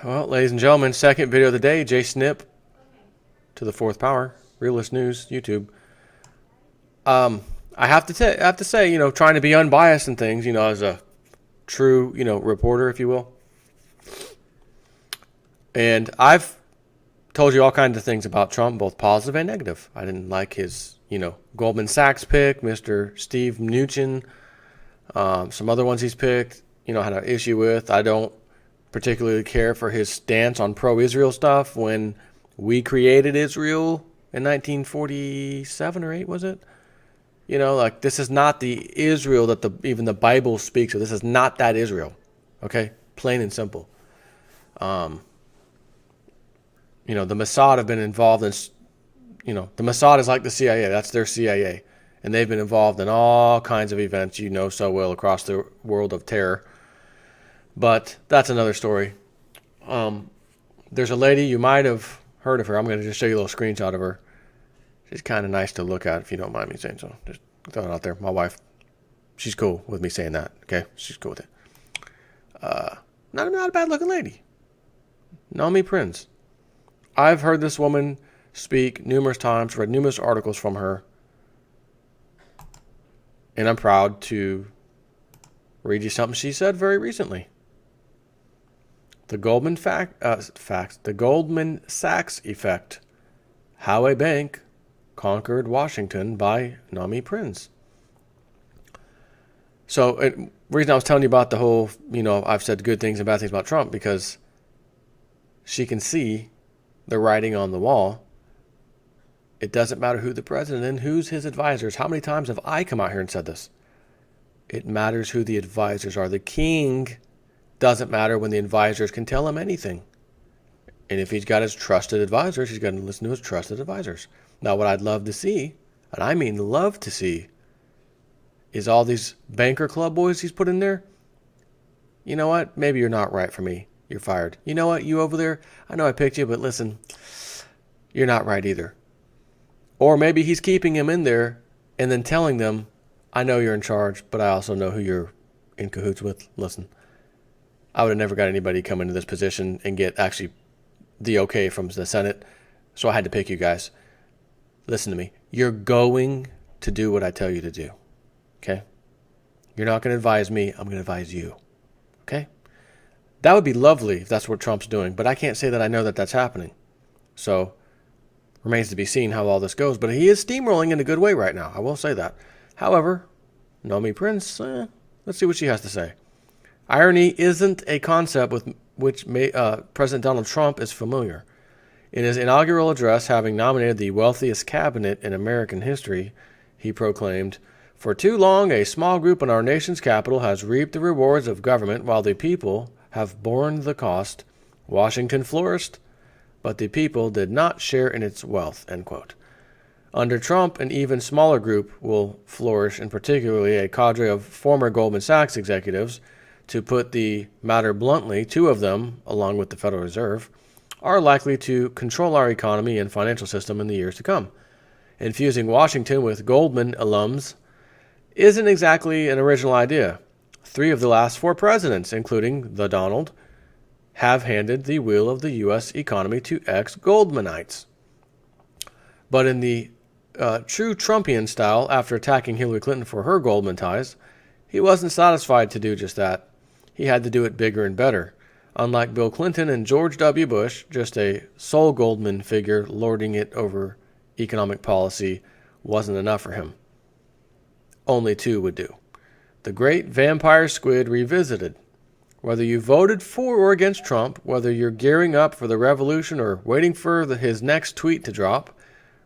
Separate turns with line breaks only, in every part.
Well, ladies and gentlemen, second video of the day, Jay Snip to the fourth power, Realist News, YouTube. I have to say, trying to be unbiased and things, as a true, reporter, if you will. And I've told you all kinds of things about Trump, both positive and negative. I didn't like his, Goldman Sachs pick, Mr. Steve Mnuchin, some other ones he's picked, had an issue with. I don't particularly care for his stance on pro-Israel stuff when we created Israel in 1947 or 8, was it? This is not the Israel that even the Bible speaks of. This is not that Israel, okay? Plain and simple. The Mossad have been involved in, the Mossad is like the CIA. That's their CIA. And they've been involved in all kinds of events, so well, across the world of terror. But that's another story. There's a lady, you might have heard of her. I'm going to just show you a little screenshot of her. She's kind of nice to look at, if you don't mind me saying so. Just throw it out there. My wife, she's cool with me saying that. Okay, she's cool with it. Not a bad looking lady. Nomi Prins. I've heard this woman speak numerous times, read numerous articles from her, and I'm proud to read you something she said very recently. The Goldman Sachs effect. How a bank conquered Washington by Nomi Prins. So, the reason I was telling you about the whole, I've said good things and bad things about Trump, because she can see the writing on the wall. It doesn't matter who the president and who's his advisors. How many times have I come out here and said this? It matters who the advisors are. The king doesn't matter when the advisors can tell him anything. And if he's got his trusted advisors, he's got to listen to his trusted advisors. Now, what I'd love to see, and I mean love to see, is all these banker club boys he's put in there. You know what? Maybe you're not right for me. You're fired. You know what? You over there, I know I picked you, but listen, you're not right either. Or maybe he's keeping him in there and then telling them, I know you're in charge, but I also know who you're in cahoots with. Listen, I would have never got anybody come into this position and get actually the okay from the Senate, so I had to pick you guys. Listen to me. You're going to do what I tell you to do, okay? You're not going to advise me. I'm going to advise you, okay? That would be lovely if that's what Trump's doing, but I can't say that I know that that's happening. So, remains to be seen how all this goes, but he is steamrolling in a good way right now. I will say that. However, Nomi Prins, let's see what she has to say. Irony isn't a concept with which President Donald Trump is familiar. In his inaugural address, having nominated the wealthiest cabinet in American history, he proclaimed, "For too long, a small group in our nation's capital has reaped the rewards of government while the people have borne the cost. Washington flourished, but the people did not share in its wealth." End quote. Under Trump, an even smaller group will flourish, and particularly a cadre of former Goldman Sachs executives. To put the matter bluntly, two of them, along with the Federal Reserve, are likely to control our economy and financial system in the years to come. Infusing Washington with Goldman alums isn't exactly an original idea. 3 of the last 4 presidents, including the Donald, have handed the wheel of the U.S. economy to ex-Goldmanites. But in the true Trumpian style, after attacking Hillary Clinton for her Goldman ties, he wasn't satisfied to do just that. He had to do it bigger and better. Unlike Bill Clinton and George W. Bush, just a sole Goldman figure lording it over economic policy wasn't enough for him. Only 2 would do. The great vampire squid revisited. Whether you voted for or against Trump, whether you're gearing up for the revolution or waiting for his next tweet to drop,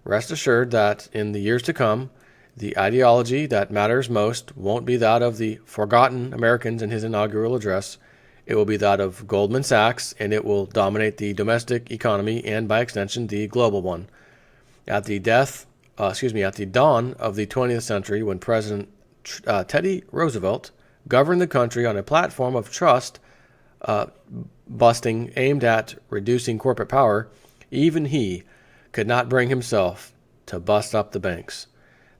rest assured that in the years to come, the ideology that matters most won't be that of the forgotten Americans in his inaugural address. It will be that of Goldman Sachs, and it will dominate the domestic economy and, by extension, the global one. At the dawn of the 20th century, when President Teddy Roosevelt governed the country on a platform of trust busting aimed at reducing corporate power, even he could not bring himself to bust up the banks.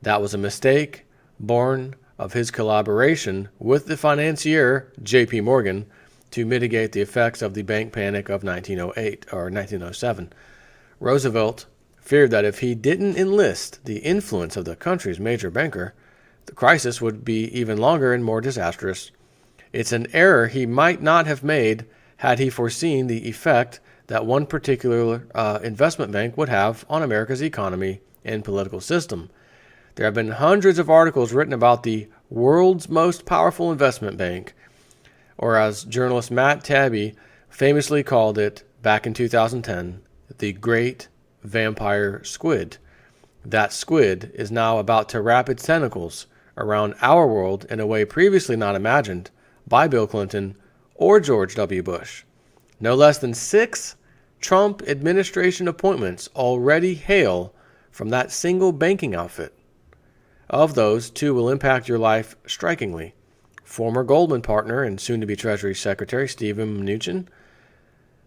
That was a mistake born of his collaboration with the financier J.P. Morgan, to mitigate the effects of the bank panic of 1908 or 1907. Roosevelt feared that if he didn't enlist the influence of the country's major banker, the crisis would be even longer and more disastrous. It's an error he might not have made had he foreseen the effect that one particular investment bank would have on America's economy and political system. There have been hundreds of articles written about the world's most powerful investment bank, or as journalist Matt Taibbi famously called it back in 2010, the Great Vampire Squid. That squid is now about to wrap its tentacles around our world in a way previously not imagined by Bill Clinton or George W. Bush. No less than 6 Trump administration appointments already hail from that single banking outfit. Of those, 2 will impact your life strikingly. Former Goldman partner and soon-to-be Treasury Secretary Steven Mnuchin,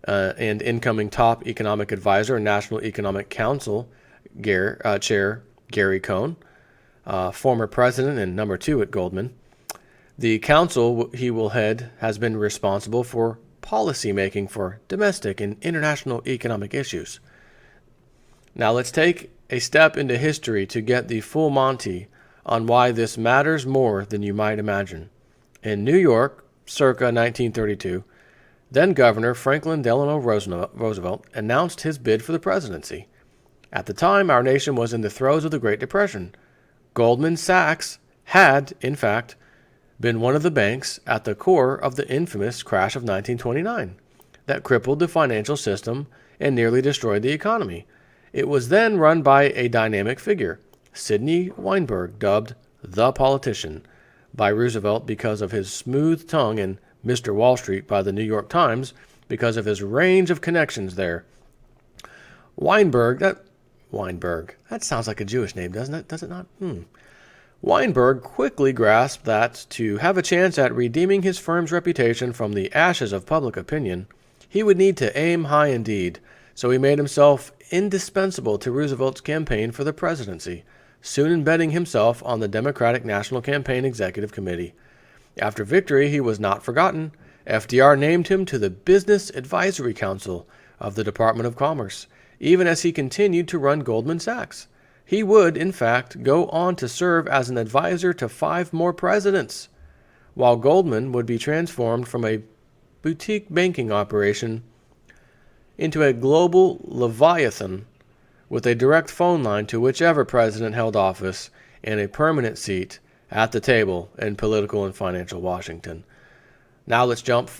and incoming top economic advisor and National Economic Council Chair Gary Cohn, former president and number 2 at Goldman. The council he will head has been responsible for policy making for domestic and international economic issues. Now let's take a step into history to get the full Monty on why this matters more than you might imagine. In New York, circa 1932, then-Governor Franklin Delano Roosevelt announced his bid for the presidency. At the time, our nation was in the throes of the Great Depression. Goldman Sachs had, in fact, been one of the banks at the core of the infamous crash of 1929 that crippled the financial system and nearly destroyed the economy. It was then run by a dynamic figure, Sidney Weinberg, dubbed the politician by Roosevelt because of his smooth tongue, and Mr. Wall Street by the New York Times because of his range of connections there. Weinberg, that sounds like a Jewish name, doesn't it? Does it not? Weinberg quickly grasped that to have a chance at redeeming his firm's reputation from the ashes of public opinion, he would need to aim high indeed, so he made himself indispensable to Roosevelt's campaign for the presidency, soon embedding himself on the Democratic National Campaign Executive Committee. After victory, he was not forgotten. FDR named him to the Business Advisory Council of the Department of Commerce, even as he continued to run Goldman Sachs. He would, in fact, go on to serve as an advisor to 5 more presidents, while Goldman would be transformed from a boutique banking operation into a global leviathan with a direct phone line to whichever president held office and a permanent seat at the table in political and financial Washington. Now let's jump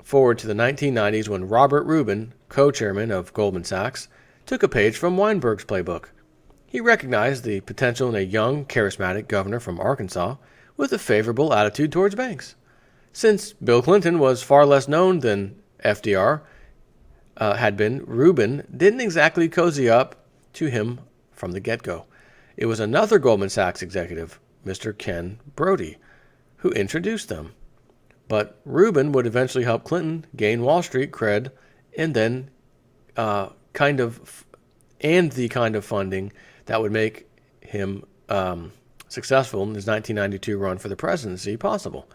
forward to the 1990s when Robert Rubin, co-chairman of Goldman Sachs, took a page from Weinberg's playbook. He recognized the potential in a young, charismatic governor from Arkansas with a favorable attitude towards banks. Since Bill Clinton was far less known than FDR had been, Rubin didn't exactly cozy up to him from the get-go. It was another Goldman Sachs executive, Mr. Ken Brody, who introduced them. But Rubin would eventually help Clinton gain Wall Street cred and then the kind of funding that would make him successful in his 1992 run for the presidency possible.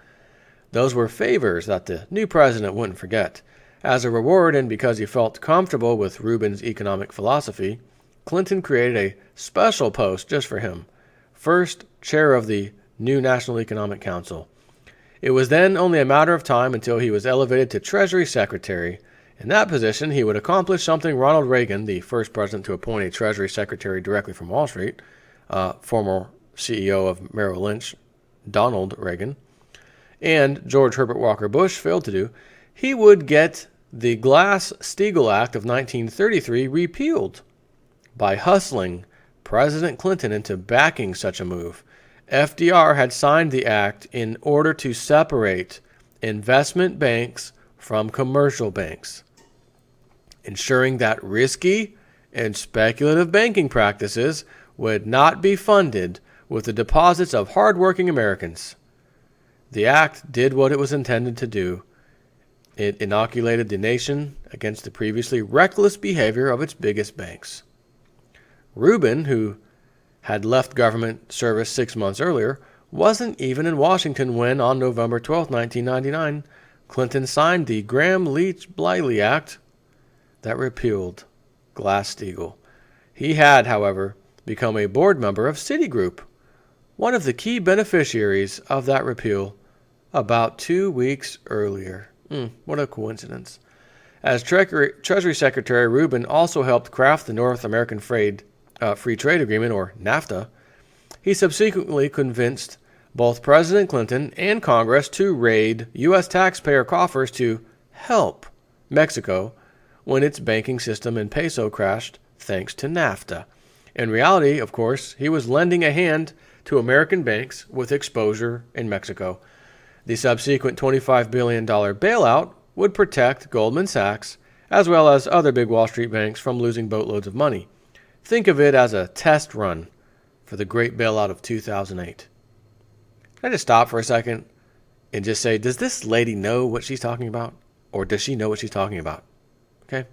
Those were favors that the new president wouldn't forget. As a reward, and because he felt comfortable with Rubin's economic philosophy, Clinton created a special post just for him, first chair of the new National Economic Council. It was then only a matter of time until he was elevated to Treasury Secretary. In that position, he would accomplish something Ronald Reagan, the first president to appoint a Treasury Secretary directly from Wall Street, former CEO of Merrill Lynch, Donald Reagan, and George Herbert Walker Bush failed to do. He would get the Glass-Steagall Act of 1933 repealed by hustling President Clinton into backing such a move. FDR had signed the act in order to separate investment banks from commercial banks, ensuring that risky and speculative banking practices would not be funded with the deposits of hardworking Americans. The act did what it was intended to do. It inoculated the nation against the previously reckless behavior of its biggest banks. Rubin, who had left government service 6 months earlier, wasn't even in Washington when, on November 12, 1999, Clinton signed the Graham-Leach-Bliley Act that repealed Glass-Steagall. He had, however, become a board member of Citigroup, one of the key beneficiaries of that repeal, about 2 weeks earlier. What a coincidence. As Treasury Secretary, Rubin also helped craft the North American Free Trade Agreement, or NAFTA. He subsequently convinced both President Clinton and Congress to raid U.S. taxpayer coffers to help Mexico when its banking system and peso crashed thanks to NAFTA. In reality, of course, he was lending a hand to American banks with exposure in Mexico. The subsequent $25 billion bailout would protect Goldman Sachs, as well as other big Wall Street banks, from losing boatloads of money. Think of it as a test run for the great bailout of 2008. Can I just stop for a second and just say, does this lady know what she's talking about? Or does she know what she's talking about? Okay.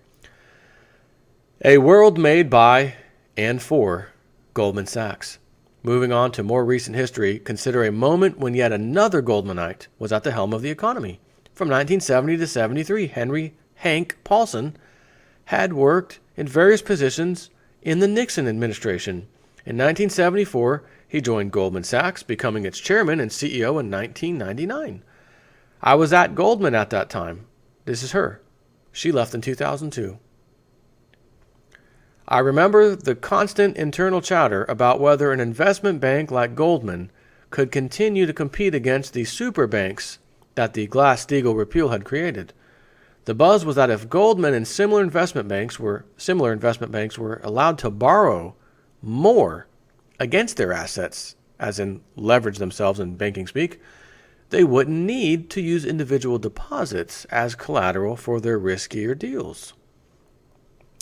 A world made by and for Goldman Sachs. Moving on to more recent history, consider a moment when yet another Goldmanite was at the helm of the economy. From 1970 to 73, Hank Paulson had worked in various positions in the Nixon administration. In 1974, he joined Goldman Sachs, becoming its chairman and CEO in 1999. I was at Goldman at that time. This is her. She left in 2002. I remember the constant internal chatter about whether an investment bank like Goldman could continue to compete against the super banks that the Glass-Steagall repeal had created. The buzz was that if Goldman and similar investment banks were allowed to borrow more against their assets, as in leverage themselves in banking speak, they wouldn't need to use individual deposits as collateral for their riskier deals.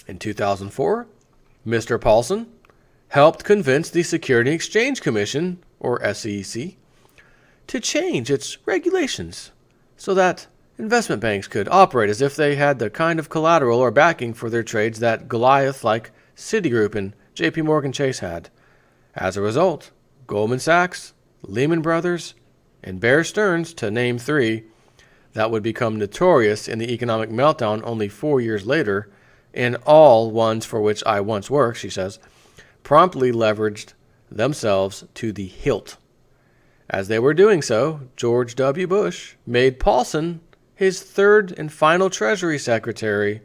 In 2004, Mr. Paulson helped convince the Securities and Exchange Commission, or SEC, to change its regulations so that investment banks could operate as if they had the kind of collateral or backing for their trades that Goliath like Citigroup and J.P. Morgan Chase had. As a result, Goldman Sachs, Lehman Brothers, and Bear Stearns, to name three, that would become notorious in the economic meltdown only 4 years later, and all ones for which I once worked, she says, promptly leveraged themselves to the hilt. As they were doing so, George W. Bush made Paulson his third and final Treasury Secretary.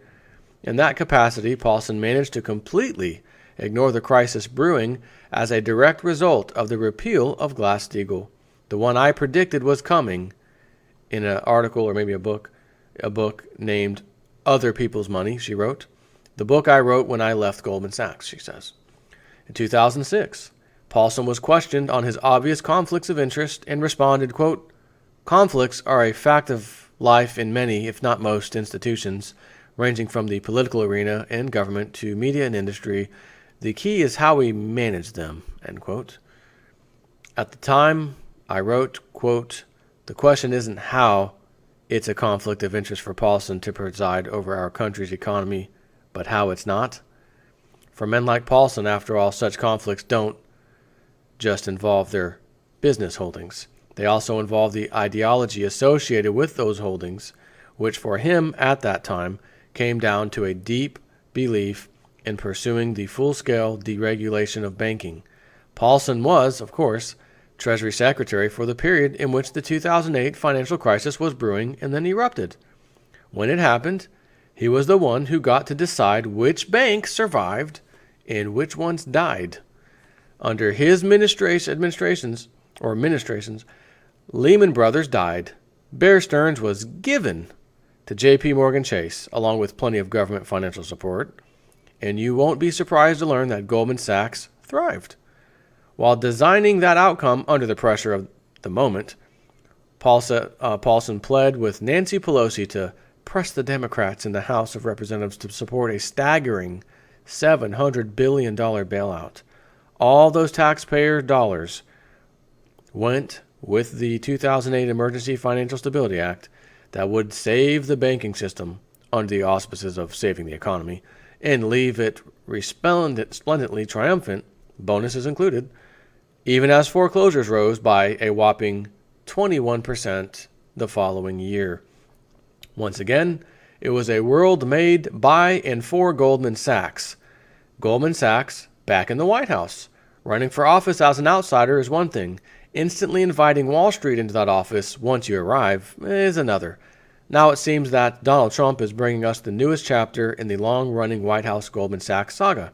In that capacity, Paulson managed to completely ignore the crisis brewing as a direct result of the repeal of Glass-Steagall. The one I predicted was coming in an article, or maybe a book named Other People's Money, she wrote. The book I wrote when I left Goldman Sachs, she says. In 2006, Paulson was questioned on his obvious conflicts of interest and responded, quote, "Conflicts are a fact of life in many, if not most, institutions, ranging from the political arena and government to media and industry. The key is how we manage them," end quote. At the time, I wrote, quote, "The question isn't how it's a conflict of interest for Paulson to preside over our country's economy, but how it's not. For men like Paulson, after all, such conflicts don't just involve their business holdings. They also involve the ideology associated with those holdings, which for him at that time came down to a deep belief in pursuing the full-scale deregulation of banking. Paulson was, of course, Treasury Secretary for the period in which the 2008 financial crisis was brewing and then erupted. When it happened, he was the one who got to decide which banks survived and which ones died. Under his administrations, Lehman Brothers died. Bear Stearns was given to J.P. Morgan Chase, along with plenty of government financial support. And you won't be surprised to learn that Goldman Sachs thrived. While designing that outcome under the pressure of the moment, Paulson pled with Nancy Pelosi to press the Democrats in the House of Representatives to support a staggering $700 billion bailout. All those taxpayer dollars went with the 2008 Emergency Financial Stability Act that would save the banking system under the auspices of saving the economy and leave it resplendently triumphant, bonuses included, even as foreclosures rose by a whopping 21% the following year. Once again, it was a world made by and for Goldman Sachs. Goldman Sachs back in the White House. Running for office as an outsider is one thing. Instantly inviting Wall Street into that office once you arrive is another. Now it seems that Donald Trump is bringing us the newest chapter in the long-running White House Goldman Sachs saga.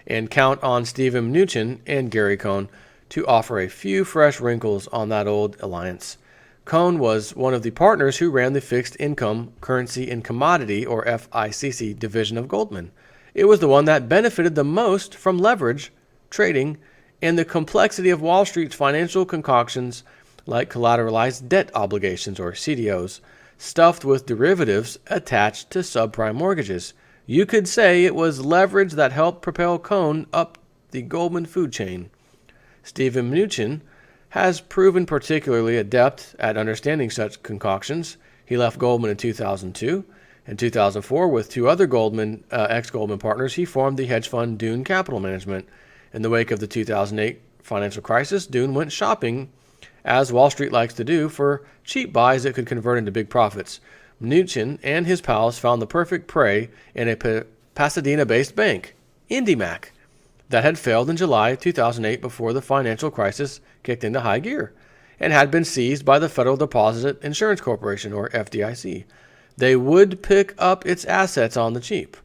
And count on Steven Mnuchin and Gary Cohn to offer a few fresh wrinkles on that old alliance. Cohn was one of the partners who ran the Fixed Income, Currency and Commodity, or FICC, division of Goldman. It was the one that benefited the most from leverage, trading, and the complexity of Wall Street's financial concoctions like collateralized debt obligations, or CDOs, stuffed with derivatives attached to subprime mortgages. You could say it was leverage that helped propel Cohn up the Goldman food chain. Steven Mnuchin has proven particularly adept at understanding such concoctions. He left Goldman in 2002. In 2004, with two other ex-Goldman partners, he formed the hedge fund Dune Capital Management. In the wake of the 2008 financial crisis, Dune went shopping, as Wall Street likes to do, for cheap buys that could convert into big profits. Mnuchin and his pals found the perfect prey in a Pasadena-based bank, IndyMac, that had failed in July 2008 before the financial crisis kicked into high gear and had been seized by the Federal Deposit Insurance Corporation, or FDIC. They would pick up its assets on the cheap.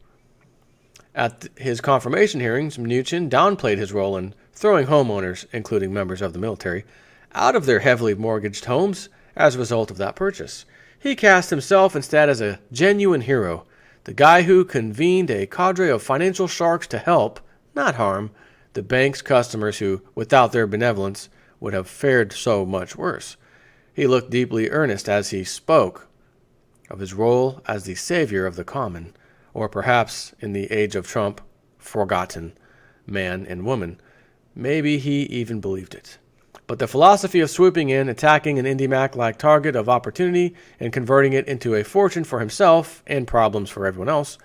At his confirmation hearings, Mnuchin downplayed his role in throwing homeowners, including members of the military, out of their heavily mortgaged homes as a result of that purchase. He cast himself instead as a genuine hero, the guy who convened a cadre of financial sharks to help, not harm, the bank's customers who, without their benevolence, would have fared so much worse. He looked deeply earnest as he spoke of his role as the savior of the common, or perhaps, in the age of Trump, forgotten man and woman. Maybe he even believed it. But the philosophy of swooping in, attacking an IndyMac-like target of opportunity, and converting it into a fortune for himself and problems for everyone else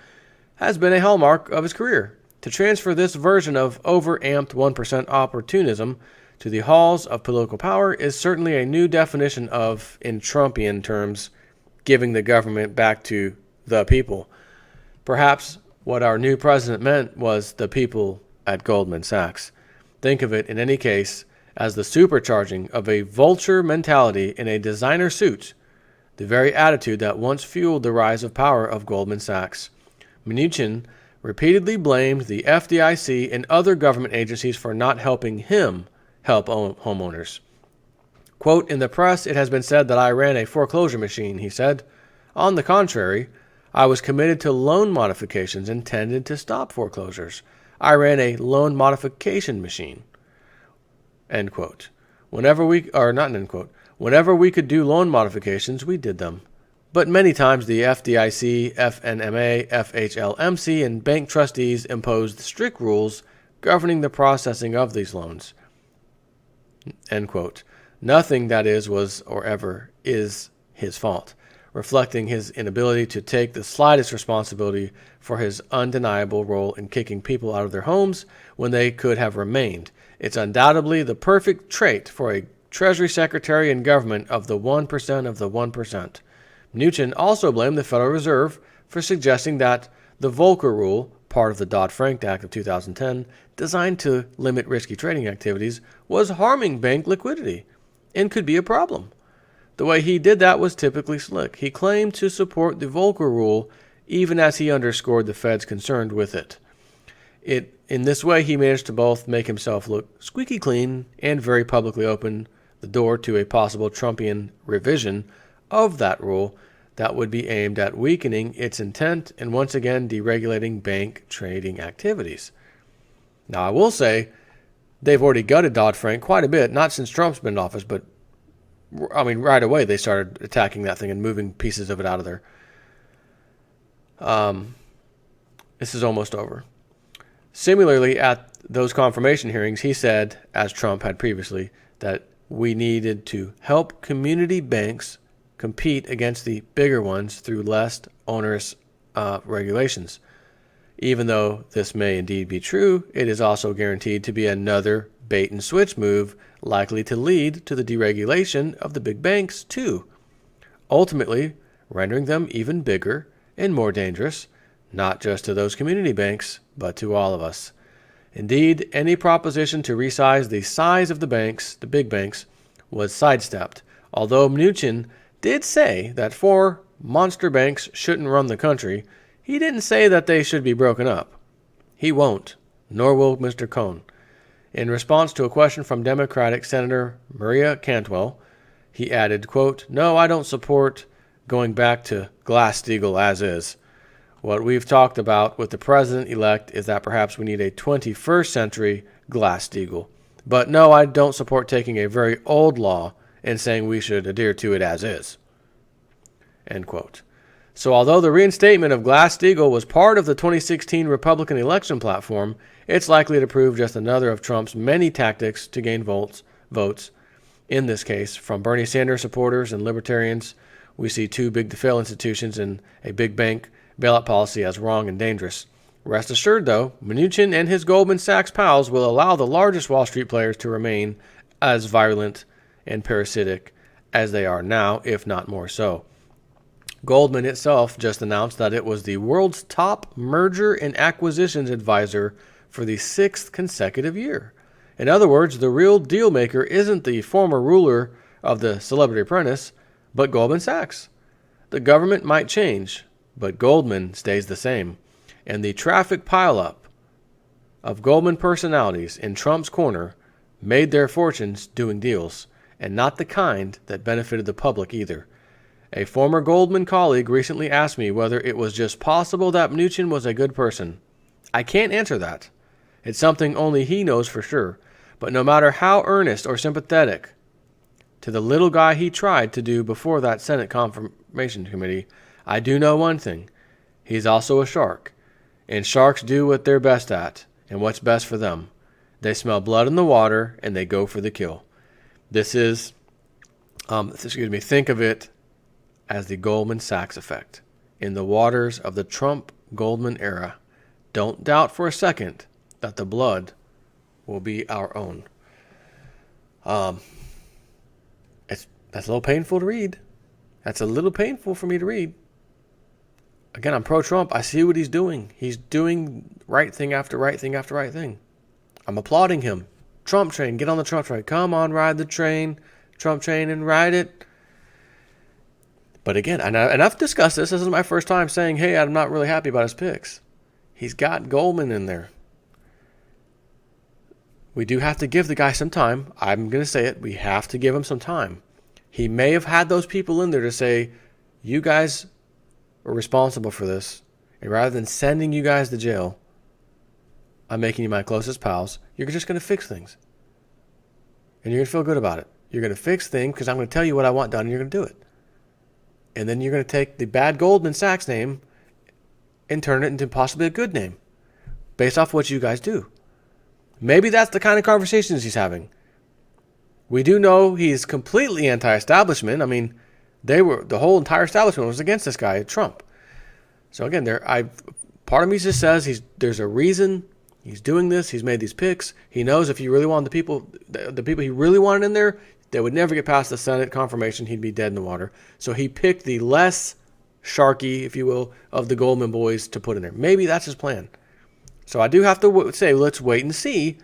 has been a hallmark of his career. To transfer this version of overamped 1% opportunism to the halls of political power is certainly a new definition of, in Trumpian terms, giving the government back to the people. Perhaps what our new president meant was the people at Goldman Sachs. Think of it, in any case, as the supercharging of a vulture mentality in a designer suit, the very attitude that once fueled the rise of power of Goldman Sachs. Mnuchin repeatedly blamed the FDIC and other government agencies for not helping him help homeowners. Quote, "In the press, it has been said that I ran a foreclosure machine," he said. "On the contrary, I was committed to loan modifications intended to stop foreclosures. I ran a loan modification machine." End quote. Whenever we could do loan modifications, we did them. But many times the FDIC, FNMA, FHLMC, and bank trustees imposed strict rules governing the processing of these loans. End quote. Nothing, that is, was or ever is his fault, reflecting his inability to take the slightest responsibility for his undeniable role in kicking people out of their homes when they could have remained. It's undoubtedly the perfect trait for a Treasury Secretary in government of the 1% of the 1%. Mnuchin also blamed the Federal Reserve for suggesting that the Volcker Rule, part of the Dodd-Frank Act of 2010, designed to limit risky trading activities, was harming bank liquidity and could be a problem. The way he did that was typically slick. He claimed to support the Volcker Rule even as he underscored the Fed's concern with it. In this way, he managed to both make himself look squeaky clean and very publicly open the door to a possible Trumpian revision of that rule that would be aimed at weakening its intent and once again deregulating bank trading activities. Now, I will say they've already gutted Dodd-Frank quite a bit, not since Trump's been in office, but right away they started attacking that thing and moving pieces of it out of there. This is almost over. Similarly, at those confirmation hearings, he said, as Trump had previously, that we needed to help community banks compete against the bigger ones through less onerous regulations. Even though this may indeed be true, it is also guaranteed to be another bait-and-switch move likely to lead to the deregulation of the big banks, too. Ultimately, rendering them even bigger and more dangerous, not just to those community banks, but to all of us. Indeed, any proposition to resize the size of the banks, the big banks, was sidestepped, although Mnuchin did say that 4 monster banks shouldn't run the country. He didn't say that they should be broken up. He won't, nor will Mr. Cohn. In response to a question from Democratic Senator Maria Cantwell, he added, quote, "No, I don't support going back to Glass-Steagall as is. What we've talked about with the president-elect is that perhaps we need a 21st century Glass-Steagall. But no, I don't support taking a very old law and saying we should adhere to it as is." End quote. So although the reinstatement of Glass-Steagall was part of the 2016 Republican election platform, it's likely to prove just another of Trump's many tactics to gain votes. In this case, from Bernie Sanders supporters and libertarians, we see too big to fail institutions and a big bank bailout policy as wrong and dangerous. Rest assured, though, Mnuchin and his Goldman Sachs pals will allow the largest Wall Street players to remain as virulent and parasitic as they are now, if not more so. Goldman itself just announced that it was the world's top merger and acquisitions advisor for the 6th consecutive year. In other words, the real deal maker isn't the former ruler of the Celebrity Apprentice, but Goldman Sachs. The government might change, but Goldman stays the same. And the traffic pileup of Goldman personalities in Trump's corner made their fortunes doing deals, and not the kind that benefited the public either. A former Goldman colleague recently asked me whether it was just possible that Mnuchin was a good person. I can't answer that. It's something only he knows for sure. But no matter how earnest or sympathetic to the little guy he tried to do before that Senate Confirmation Committee, I do know one thing. He's also a shark. And sharks do what they're best at and what's best for them. They smell blood in the water and they go for the kill. This is, think of it as the Goldman Sachs effect. In the waters of the Trump-Goldman era, don't doubt for a second that the blood will be our own. That's a little painful to read. That's a little painful for me to read. Again, I'm pro-Trump. I see what he's doing. He's doing right thing after right thing after right thing. I'm applauding him. Trump train, get on the Trump train. Come on, ride the train, Trump train, and ride it. But again, and I've discussed this. This is my first time saying, hey, I'm not really happy about his picks. He's got Goldman in there. We do have to give the guy some time. I'm going to say it. We have to give him some time. He may have had those people in there to say, you guys are responsible for this. And rather than sending you guys to jail, I'm making you my closest pals. You're just going to fix things. And you're going to feel good about it. You're going to fix things because I'm going to tell you what I want done and you're going to do it. And then you're going to take the bad Goldman Sachs name and turn it into possibly a good name based off what you guys do. Maybe that's the kind of conversations he's having. We do know he's completely anti-establishment. I mean, the whole entire establishment was against this guy, Trump. So again, part of me just says there's a reason he's doing this. He's made these picks. He knows if he really wanted the people he really wanted in there, they would never get past the Senate confirmation. He'd be dead in the water. So he picked the less sharky, if you will, of the Goldman boys to put in there. Maybe that's his plan. So I do have to say, let's wait and see.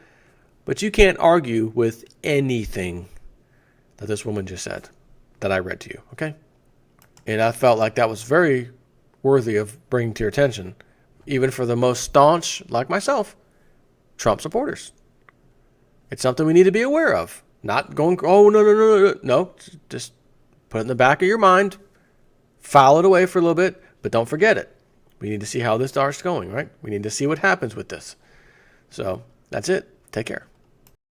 But you can't argue with anything that this woman just said that I read to you, okay? And I felt like that was very worthy of bringing to your attention, even for the most staunch, like myself, Trump supporters. It's something we need to be aware of. Not going, oh, no. No, just put it in the back of your mind, file it away for a little bit, but don't forget it. We need to see how this starts going, right? We need to see what happens with this. So that's it. Take care.